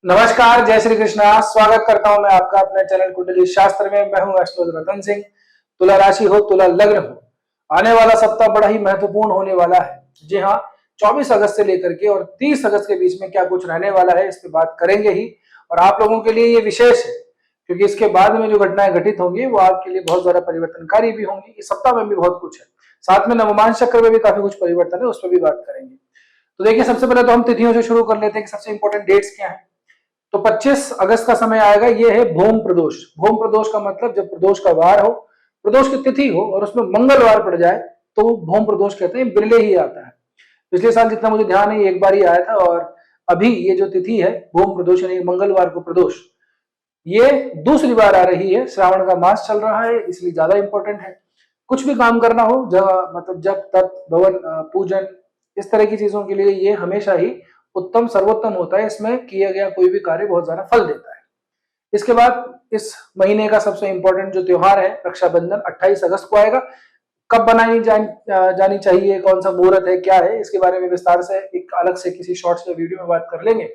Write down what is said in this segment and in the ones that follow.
नमस्कार, जय श्री कृष्णा। स्वागत करता हूं मैं आपका अपने चैनल कुंडली शास्त्र में। मैं हूं एस्ट्रोलॉजर रतन सिंह। तुला राशि हो, तुला लग्न हो, आने वाला सप्ताह बड़ा ही महत्वपूर्ण होने वाला है। जी हाँ, 24 अगस्त से लेकर के और 30 अगस्त के बीच में क्या कुछ रहने वाला है, इस पे बात करेंगे ही। और आप लोगों के लिए ये विशेष है क्योंकि इसके बाद में जो घटनाएं घटित होंगी वो आपके लिए बहुत ज्यादा परिवर्तनकारी भी होंगी। इस सप्ताह में भी बहुत कुछ है, साथ में नवमांश चक्र में भी काफी कुछ परिवर्तन है, उस पर भी बात करेंगे। तो देखिए, सबसे पहले तो हम तिथियों से शुरू कर लेते हैं कि सबसे इंपॉर्टेंट डेट्स क्या है। तो 25 अगस्त का समय आएगा, ये है भूम प्रदोष। भूम प्रदोष का मतलब जब प्रदोष का वार हो, प्रदोष की तिथि हो और उसमें मंगलवार पड़ जाए तो वो भूम प्रदोष कहते हैं। बिरले ही आता है, पिछले साल जितना मुझे ध्यान है एक बार ही आया था। और अभी ये जो तिथि है भूम प्रदोष यानी मंगलवार को प्रदोष, ये दूसरी बार आ रही है। श्रावण का मास चल रहा है, इसलिए ज्यादा इंपॉर्टेंट है। कुछ भी काम करना हो, मतलब जब तप भवन पूजन, इस तरह की चीजों के लिए ये हमेशा ही उत्तम सर्वोत्तम होता है। इसमें किया गया कोई भी कार्य बहुत ज्यादा फल देता है। इसके बाद इस महीने का सबसे इंपॉर्टेंट जो त्योहार है रक्षाबंधन 28 अगस्त को आएगा। कब जानी चाहिए, कौन सा मुहूर्त है, क्या है, इसके बारे में विस्तार से एक अलग से किसी शॉर्ट्स या वीडियो में बात कर लेंगे।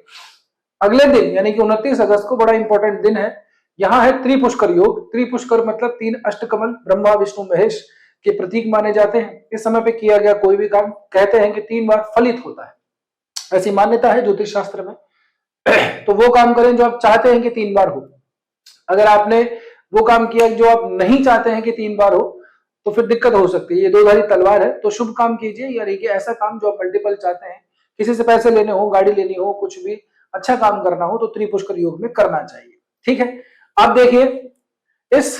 अगले दिन यानी कि 29 अगस्त को बड़ा इंपॉर्टेंट दिन है। यहाँ है त्रिपुष्कर योग। त्रिपुष्कर मतलब 3 अष्टकमल ब्रह्मा विष्णु महेश के प्रतीक माने जाते हैं। इस समय पे किया गया कोई भी काम कहते हैं कि 3 बार फलित होता है, ऐसी मान्यता है ज्योतिष शास्त्र में। तो वो काम करें जो आप चाहते हैं कि 3 बार हो। अगर आपने वो काम किया जो आप नहीं चाहते हैं कि 3 बार हो तो फिर दिक्कत हो सकती है। ये दो धारी तलवार है। तो शुभ काम कीजिए या देखिए, ऐसा काम जो आप मल्टीपल चाहते हैं, किसी से पैसे लेने हो, गाड़ी लेनी हो, कुछ भी अच्छा काम करना हो तो त्रिपुष्कर योग में करना चाहिए। ठीक है, अब देखिए इस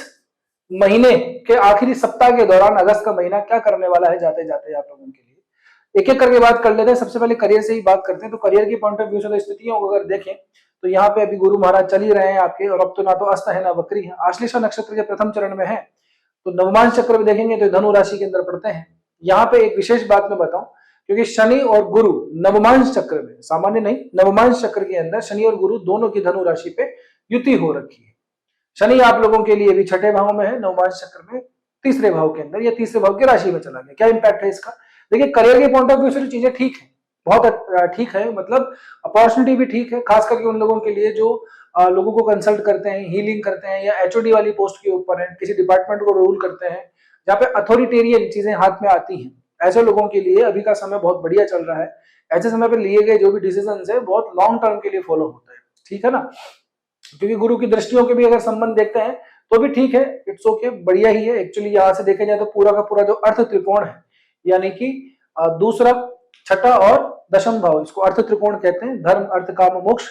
महीने के आखिरी सप्ताह के दौरान अगस्त का महीना क्या करने वाला है जाते जाते आप लोगों के लिए। एक एक करके बात कर लेते हैं। सबसे पहले करियर से ही बात करते हैं। तो करियर की पॉइंट ऑफ व्यू से स्थितियों को अगर देखें तो यहाँ पे अभी गुरु महाराज चल ही रहे हैं आपके, और अब तो ना तो अस्त है ना वक्री है। आश्लेषा नक्षत्र के प्रथम चरण में है। तो नवमांश चक्र में देखेंगे तो धनु राशि के अंदर पड़ते हैं। यहाँ पे एक विशेष बात मैं बताऊं, क्योंकि शनि और गुरु नवमांश चक्र में, सामान्य नहीं, नवमांश चक्र के अंदर शनि और गुरु दोनों की धनु राशि पे युति हो रखी है। शनि आप लोगों के लिए भी छठे भाव में है, नवमांश चक्र में तीसरे भाव के अंदर या तीसरे भाव की राशि में चला गया। क्या इंपैक्ट है इसका? देखिए, करियर के पॉइंट ऑफ व्यू से चीजें ठीक है, बहुत ठीक है, मतलब अपॉर्चुनिटी भी ठीक है, खास करके उन लोगों के लिए जो लोगों को कंसल्ट करते हैं, हीलिंग करते हैं, या एचओडी वाली पोस्ट के ऊपर है, किसी डिपार्टमेंट को रूल करते हैं, जहाँ पे अथॉरिटेरियन चीजें हाथ में आती हैं। ऐसे लोगों के लिए अभी का समय बहुत बढ़िया चल रहा है। ऐसे समय पे लिए गए जो भी डिसीजन है बहुत लॉन्ग टर्म के लिए फॉलो होता है। ठीक है ना, क्योंकि गुरु की दृष्टियों के भी अगर संबंध देखते हैं तो भी ठीक है, इट्स ओके, बढ़िया ही है। एक्चुअली यहाँ से देखा जाए तो पूरा का पूरा जो अर्थ त्रिकोण है, यानी कि दूसरा, छठा और दशम भाव, इसको अर्थ त्रिकोण कहते हैं। धर्म अर्थ काम मोक्ष,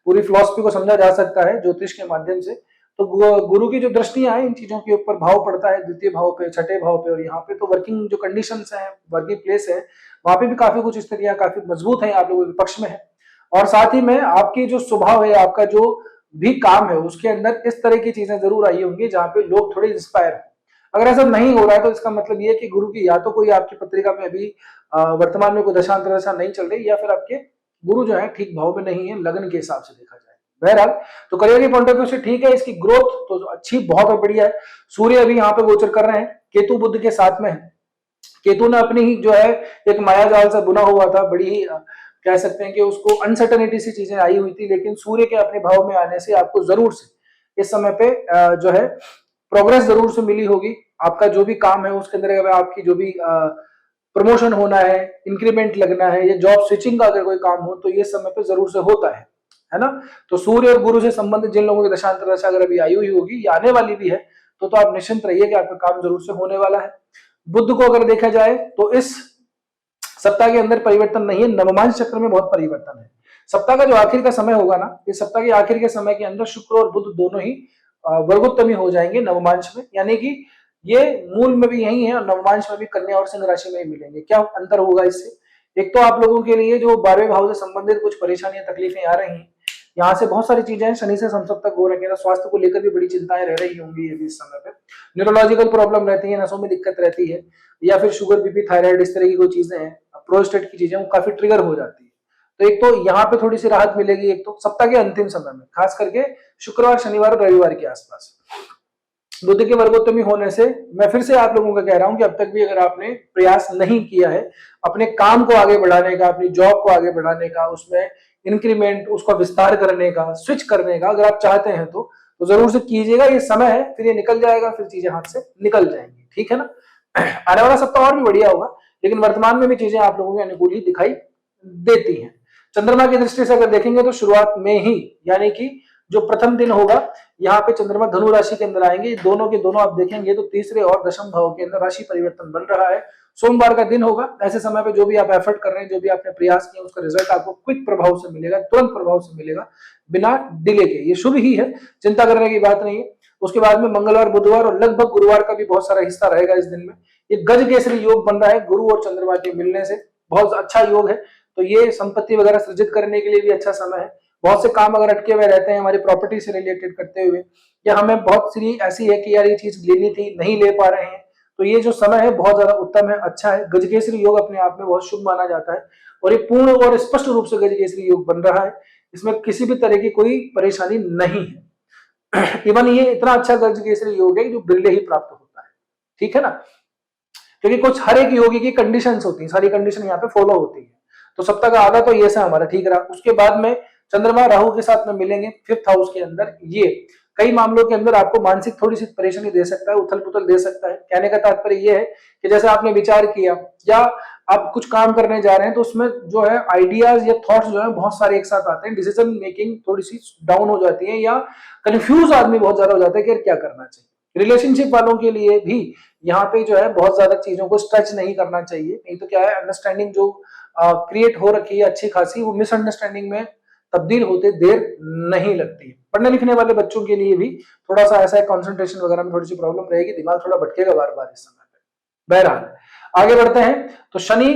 पूरी फिलॉसफी को समझा जा सकता है ज्योतिष के माध्यम से। तो गुरु की जो दृष्टियां हैं इन चीजों के ऊपर भाव पड़ता है, द्वितीय भाव पे, छठे भाव पे। और यहाँ पे तो वर्किंग जो कंडीशंस है, वर्किंग प्लेस है, वहां पे भी काफी कुछ स्थितियां काफी मजबूत है, आप लोगों के पक्ष में है। और साथ ही में आपकी जो स्वभाव है, आपका जो भी काम है, उसके अंदर इस तरह की चीजें जरूर आई होंगी जहां पे लोग थोड़े इंस्पायर हैं। अगर ऐसा नहीं हो रहा है तो इसका मतलब ये है कि गुरु की या तो कोई आपकी पत्रिका में अभी वर्तमान में कोई दशा नहीं चल रही, या फिर आपके गुरु जो है ठीक भाव में नहीं है, लगन के हिसाब से देखा जाए। बहरहाल, तो करियर के पॉइंट ऑफ व्यू से ठीक है। इसकी ग्रोथ तो अच्छी, बहुत बढ़िया है। सूर्य अभी यहाँ पे गोचर कर रहे हैं, केतु बुध के साथ में है। केतु ने अपनी ही जो है एक माया जाल से बुना हुआ था, बड़ी ही कह सकते हैं कि उसको अनसर्टेनिटी सी चीजें आई हुई थी, लेकिन सूर्य के अपने भाव में आने से आपको जरूर से इस समय पे जो है प्रोग्रेस जरूर से मिली होगी। आपका जो भी काम है उसके अंदर अगर आपकी जो भी प्रमोशन होना है, इंक्रीमेंट लगना है, या जॉब स्विचिंग का अगर कोई काम हो तो ये समय पे जरूर से होता है ना। तो सूर्य और गुरु से संबंधित जिन लोगों की दशांतर दशा अगर अभी आई हुई होगी या आने वाली भी है तो आप निश्चिंत रहिए कि आपका काम जरूर से होने वाला है। बुध को अगर देखा जाए तो इस सप्ताह के अंदर परिवर्तन नहीं है, नवमांश चक्र में बहुत परिवर्तन है। सप्ताह का जो आखिर का समय होगा ना, इस सप्ताह के आखिर के समय के अंदर शुक्र और बुध दोनों ही वर्गोत्तमी हो जाएंगे नवमांश में, यानी कि ये मूल में भी यही है और नवमांश में भी कन्या और सिंह राशि में ही मिलेंगे। क्या अंतर होगा इससे? एक तो आप लोगों के लिए जो 12वें भाव से संबंधित कुछ परेशानियां तकलीफें आ रही हैं, यहाँ से बहुत सारी चीजें शनि से संसद तक हो रही है। स्वास्थ्य को लेकर भी बड़ी चिंताएं रह रही होंगी अभी इस समय पे। न्यूरोलॉजिकल प्रॉब्लम रहती है, नसों में दिक्कत रहती है, या फिर शुगर बीपी थायराइड इस तरह की कोई चीजें हैं, प्रोस्टेट की चीजें वो काफी ट्रिगर हो जाती है। तो एक तो यहाँ पे थोड़ी सी राहत मिलेगी, एक तो सप्ताह के अंतिम समय में, खास करके शुक्रवार शनिवार और रविवार के आसपास। बुध के वर्गोत्तमी होने से मैं फिर से आप लोगों को कह रहा हूं कि अब तक भी अगर आपने प्रयास नहीं किया है अपने काम को आगे बढ़ाने का, अपनी जॉब को आगे बढ़ाने का, उसमें इंक्रीमेंट, उसका विस्तार करने का, स्विच करने का अगर आप चाहते हैं तो जरूर से कीजिएगा। ये समय है, फिर ये निकल जाएगा, फिर चीजें हाथ से निकल जाएंगी, ठीक है ना। आने वाला सप्ताह और भी बढ़िया होगा, लेकिन वर्तमान में भी चीजें आप लोगों के अनुकूल ही दिखाई देती हैं। चंद्रमा की दृष्टि से अगर देखेंगे तो शुरुआत में ही, यानी कि जो प्रथम दिन होगा, यहाँ पे चंद्रमा धनु राशि के अंदर आएंगे। दोनों के दोनों आप देखेंगे तो तीसरे और दशम भाव के अंदर राशि परिवर्तन बन रहा है। सोमवार का दिन होगा। ऐसे समय पे जो भी आप एफर्ट कर रहे हैं, जो भी आपने प्रयास किया, उसका रिजल्ट आपको क्विक प्रभाव से मिलेगा, तुरंत प्रभाव से मिलेगा, बिना डिले के। ये शुभ ही है, चिंता करने की बात नहीं है। उसके बाद में मंगलवार, बुधवार और लगभग गुरुवार का भी बहुत सारा हिस्सा रहेगा इस दिन में। ये गज केसरी योग बन रहा है गुरु और चंद्रमा के मिलने से, बहुत अच्छा योग है। तो ये संपत्ति वगैरह सृजित करने के लिए भी अच्छा समय है। बहुत से काम अगर अटके हुए रहते हैं हमारी प्रॉपर्टी से रिलेटेड करते हुए, या हमें बहुत सी ऐसी है कि यार ये चीज लेनी थी, नहीं ले पा रहे हैं, तो ये जो समय है बहुत ज्यादा उत्तम है, अच्छा है। गजकेसरी योग अपने आप में बहुत शुभ माना जाता है और ये पूर्ण और स्पष्ट रूप से गजकेसरी योग बन रहा है। इसमें किसी भी तरह की कोई परेशानी नहीं है। इवन ये इतना अच्छा गजकेसरी योग है जो बिरले ही प्राप्त होता है, ठीक है ना। क्योंकि कुछ हर एक योगी की कंडीशंस होती हैं, सारी कंडीशन यहाँ पे फॉलो होती है। तो सप्ताह का आधा तो ये से हमारा ठीक रहा। उसके बाद में चंद्रमा राहु के साथ में मिलेंगे 5th हाउस के अंदर। ये कई मामलों के अंदर आपको मानसिक थोड़ी सी परेशानी दे सकता है, उथल पुथल दे सकता है। कहने का तात्पर्य ये है कि जैसे आपने विचार किया या आप कुछ काम करने जा रहे हैं, तो उसमें जो है आइडियाज या थॉट्स जो है बहुत सारे एक साथ आते हैं, डिसीजन मेकिंग थोड़ी सी डाउन हो जाती है, या कंफ्यूज आदमी बहुत ज्यादा हो जाता है कि क्या करना चाहिए। रिलेशनशिप वालों के लिए भी यहाँ पे जो है बहुत ज्यादा चीजों को स्ट्रेच नहीं करना चाहिए, नहीं तो क्या है, अंडरस्टैंडिंग जो क्रिएट हो रखी है अच्छी खासी, वो मिसअंडरस्टैंडिंग में तब्दील होते देर नहीं लगती है। पढ़ने लिखने वाले बच्चों के लिए भी थोड़ा सा ऐसा है, कंसंट्रेशन वगैरह में थोड़ी सी प्रॉब्लम रहेगी, दिमाग थोड़ा भटकेगा बार बार इस समय पे। बहरहाल आगे बढ़ते हैं, तो शनि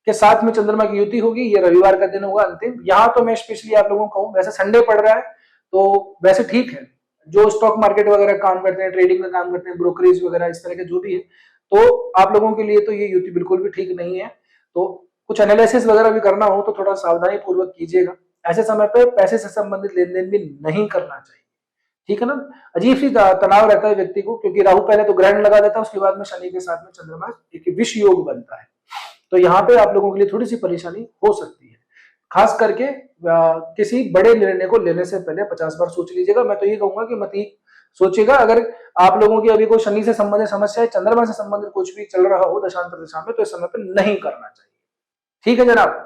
के साथ में चंद्रमा की युति होगी, ये रविवार का दिन होगा अंतिम। यहाँ तो मैं स्पेशली आप लोगों को कहूँ, वैसे संडे पड़ रहा है तो वैसे ठीक है, जो स्टॉक मार्केट वगैरह काम करते हैं, ट्रेडिंग का काम करते हैं, ब्रोकरेज वगैरह इस तरह के जो भी है, तो आप लोगों के लिए तो ये युति बिल्कुल भी ठीक नहीं है। तो कुछ एनालिसिस वगैरह भी करना हो तो थोड़ा सावधानी पूर्वक कीजिएगा। ऐसे समय पे पैसे से संबंधित लेन देन भी नहीं करना चाहिए, ठीक है ना। अजीब सी तनाव रहता है व्यक्ति को, क्योंकि राहु पहले तो ग्रहण लगा देता है, उसके बाद में शनि के साथ में चंद्रमा एक विष योग बनता है। तो यहाँ पे आप लोगों के लिए थोड़ी सी परेशानी हो सकती है। खास करके किसी बड़े निर्णय को लेने से पहले 50 बार सोच लीजिएगा। मैं तो ये कहूंगा कि मत ही सोचिएगा। अगर आप लोगों की अभी कोई शनि से संबंधित समस्या है, चंद्रमा से संबंधित कुछ भी चल रहा हो दशांतर दिशा में, तो इस समय पे नहीं करना चाहिए, ठीक है जनाब।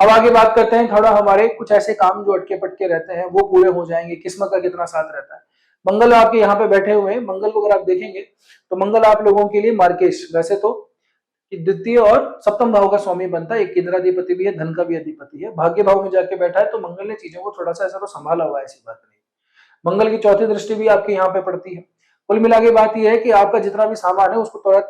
अब आगे बात करते हैं, थोड़ा हमारे कुछ ऐसे काम जो अटके पटके रहते हैं वो पूरे हो जाएंगे, किस्मत का कितना साथ रहता है। मंगल आपके यहाँ पे बैठे हुए हैं, मंगल को अगर आप देखेंगे तो मंगल आप लोगों के लिए मार्केश, वैसे तो द्वितीय और सप्तम भाव का स्वामी बनता है, एक केंद्राधिपति भी है, धन का भी अधिपति है, भाग्य भाव में जाके बैठा है, तो मंगल ने चीजों को थोड़ा सा ऐसा तो संभाला हुआ है, ऐसी बात नहीं। मंगल की चौथी दृष्टि भी आपके यहाँ पे पड़ती है। कुल मिला के बात यह है कि आपका जितना भी सामान है उसको थोड़ा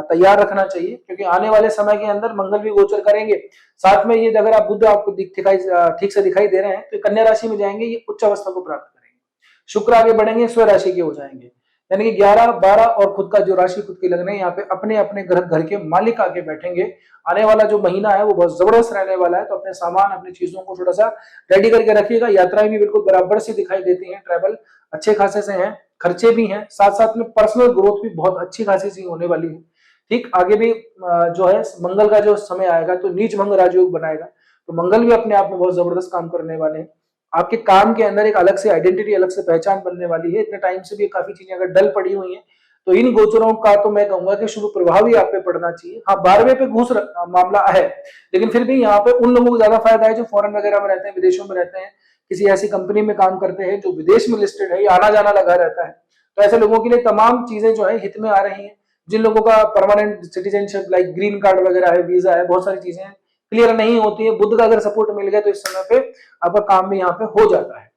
तैयार रखना चाहिए, क्योंकि आने वाले समय के अंदर मंगल भी गोचर करेंगे। साथ में ये अगर आप बुध आपको ठीक से दिखाई दे रहे हैं तो कन्या राशि में जाएंगे, ये उच्च अवस्था को प्राप्त करेंगे। शुक्र आगे बढ़ेंगे, स्व राशि के हो जाएंगे, यानी कि 11, 12 और खुद का जो राशि खुद की लगन है, यहाँ पे अपने अपने घर के मालिक आके बैठेंगे। आने वाला जो महीना है वो बहुत जबरदस्त रहने वाला है, तो अपने सामान अपनी चीजों को थोड़ा सा रेडी करके रखिएगा। यात्राएं भी बिल्कुल बराबर से दिखाई देती हैं, ट्रैवल अच्छे खासे से हैं, खर्चे भी हैं, साथ साथ में पर्सनल ग्रोथ भी बहुत अच्छी खासी सी होने वाली है। ठीक, आगे भी जो है मंगल का जो समय आएगा तो नीच भंग राजयोग बनाएगा, तो मंगल भी अपने आप में बहुत जबरदस्त काम करने वाले हैं। आपके काम के अंदर एक अलग से आइडेंटिटी, अलग से पहचान बनने वाली है। इतने टाइम से भी काफी चीजें अगर डल पड़ी हुई हैं तो इन गोचरों का तो मैं कहूंगा कि शुभ प्रभाव ही आप पे पड़ना चाहिए। हाँ, 12वें पे घूस मामला है, लेकिन फिर भी यहाँ पे उन लोगों को ज्यादा फायदा है जो फॉरेन वगैरह में रहते हैं, विदेशों में रहते हैं, किसी ऐसी कंपनी में काम करते हैं जो विदेश में लिस्टेड है, आना जाना लगा रहता है। तो ऐसे लोगों के लिए तमाम चीजें जो है हित में आ रही है। जिन लोगों का permanent citizenship like green card वगैरह है, वीजा है, बहुत सारी चीजें क्लियर नहीं होती है, बुद्ध का अगर सपोर्ट मिल गया तो इस समय पे आपका काम भी यहाँ पे हो जाता है।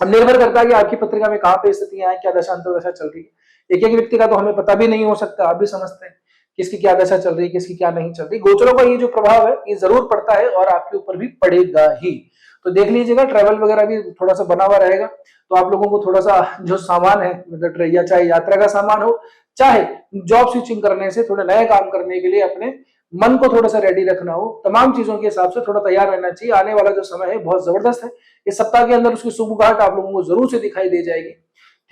अब निर्भर करता है कि आपकी पत्रिका में कहाँ पे स्थितियां हैं, क्या दशा अंतर दशा चल रही है। एक एक व्यक्ति का तो हमें पता भी नहीं हो सकता, आप भी समझते हैं किसकी क्या दशा चल रही है, किसकी क्या नहीं चल रही। गोचरों का ये जो प्रभाव है ये जरूर पड़ता है और आपके ऊपर भी पड़ेगा ही। तो देख लीजिएगा, ट्रैवल वगैरह भी थोड़ा सा बना हुआ रहेगा, तो आप लोगों को थोड़ा सा जो सामान है, मतलब या चाहे यात्रा का सामान हो, चाहे जॉब स्विचिंग करने से थोड़े नए काम करने के लिए अपने मन को थोड़ा सा रेडी रखना हो, तमाम चीजों के हिसाब से थोड़ा तैयार रहना चाहिए। आने वाला जो समय है बहुत जबरदस्त है, इस सप्ताह के अंदर उसकी शुभगाहट आप लोगों को जरूर से दिखाई दे जाएगी।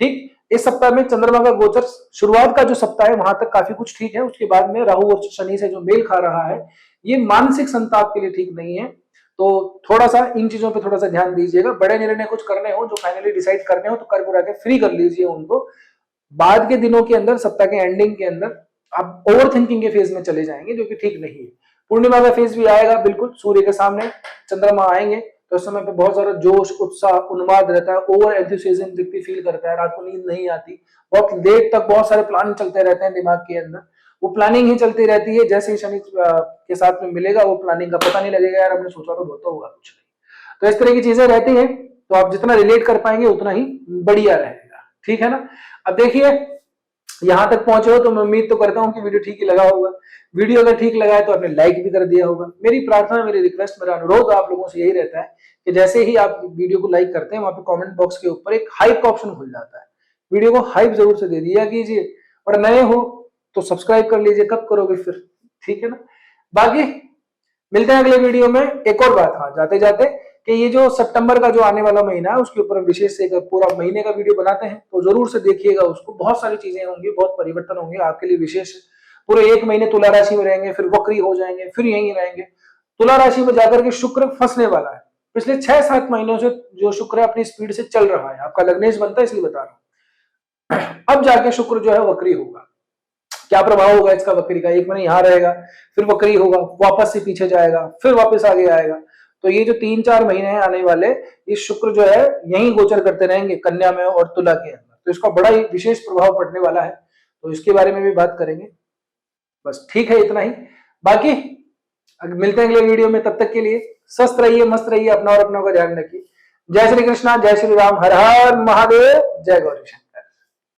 ठीक, इस सप्ताह में चंद्रमा का गोचर शुरुआत का जो सप्ताह है वहां तक काफी कुछ ठीक है, उसके बाद में राहु और शनि से जो मेल खा रहा है ये मानसिक संताप के लिए ठीक नहीं है। तो थोड़ा सा इन चीजों पे थोड़ा सा ध्यान दीजिएगा। बड़े निर्णय कुछ करने हो, जो फाइनली डिसाइड करने हो, तो कर कुरा के फ्री कर लीजिए उनको। बाद के दिनों के अंदर, सप्ताह के एंडिंग के अंदर आप ओवर थिंकिंग के फेज में चले जाएंगे, जो कि ठीक नहीं है। पूर्णिमा का फेज भी आएगा, बिल्कुल सूर्य के सामने चंद्रमा आएंगे, तो उस समय पे बहुत सारा जोश, उत्साह, उन्माद रहता है, ओवर एंथुसियाज्म व्यक्ति फील करता है, रात को नींद नहीं आती, बहुत देर तक बहुत सारे प्लान चलते रहते हैं दिमाग के अंदर। वो प्लानिंग ही चलती रहती है, जैसे ही शनि के साथ में मिलेगा वो प्लानिंग का पता नहीं लगेगा, यार हमने सोचा तो बहुत होगा, कुछ नहीं। तो इस तरह की चीजें रहती हैं, तो आप जितना रिलेट कर पाएंगे उतना ही बढ़िया रहेगा, ठीक है ना। अब देखिए, यहां तक पहुंचे हो तो मैं उम्मीद तो करता हूं कि वीडियो ठीक ही लगा होगा। वीडियो अगर ठीक लगा है तो आपने लाइक भी कर दिया होगा। मेरी प्रार्थना, मेरी रिक्वेस्ट, मेरा अनुरोध आप लोगों से यही रहता है कि जैसे ही आप वीडियो को लाइक करते हैं, वहां पे कमेंट बॉक्स के ऊपर एक हाइप का ऑप्शन खुल जाता है, वीडियो को हाइप जरूर से दे दिया कीजिए। और नए हो तो सब्सक्राइब कर लीजिए, कब करोगे फिर, ठीक है ना। बाकी मिलते हैं अगले वीडियो में। एक और बात, हाँ जाते जाते, कि ये जो सितंबर का जो आने वाला महीना है उसके ऊपर विशेष एक पूरा महीने का वीडियो बनाते हैं, तो जरूर से देखिएगा उसको। बहुत सारी चीजें होंगी, बहुत परिवर्तन होंगे आपके लिए विशेष। पूरे एक महीने तुला राशि में रहेंगे, फिर वक्री हो जाएंगे, फिर यहीं रहेंगे। तुला राशि में जाकर के शुक्र फंसने वाला है। पिछले 6-7 महीनों से जो शुक्र है अपनी स्पीड से चल रहा है, आपका लग्नेश बनता है इसलिए बता रहा हूं। अब जाके शुक्र जो है वक्री होगा। क्या प्रभाव होगा इसका वक्री का? एक महीने यहां रहेगा, फिर वक्री होगा, वापस से पीछे जाएगा, फिर वापस आगे आएगा। तो ये जो 3-4 महीने हैं आने वाले, ये शुक्र जो है यहीं गोचर करते रहेंगे, कन्या में और तुला के अंदर। तो इसका बड़ा ही विशेष प्रभाव पड़ने वाला है, तो इसके बारे में भी बात करेंगे। बस ठीक है, इतना ही। बाकी मिलते हैं अगले वीडियो में, तब तक के लिए स्वस्थ रहिए, मस्त रहिए, अपना और अपनों का ध्यान रखिए। जय श्री कृष्णा, जय श्री राम, हर हर महादेव, जय गौरी।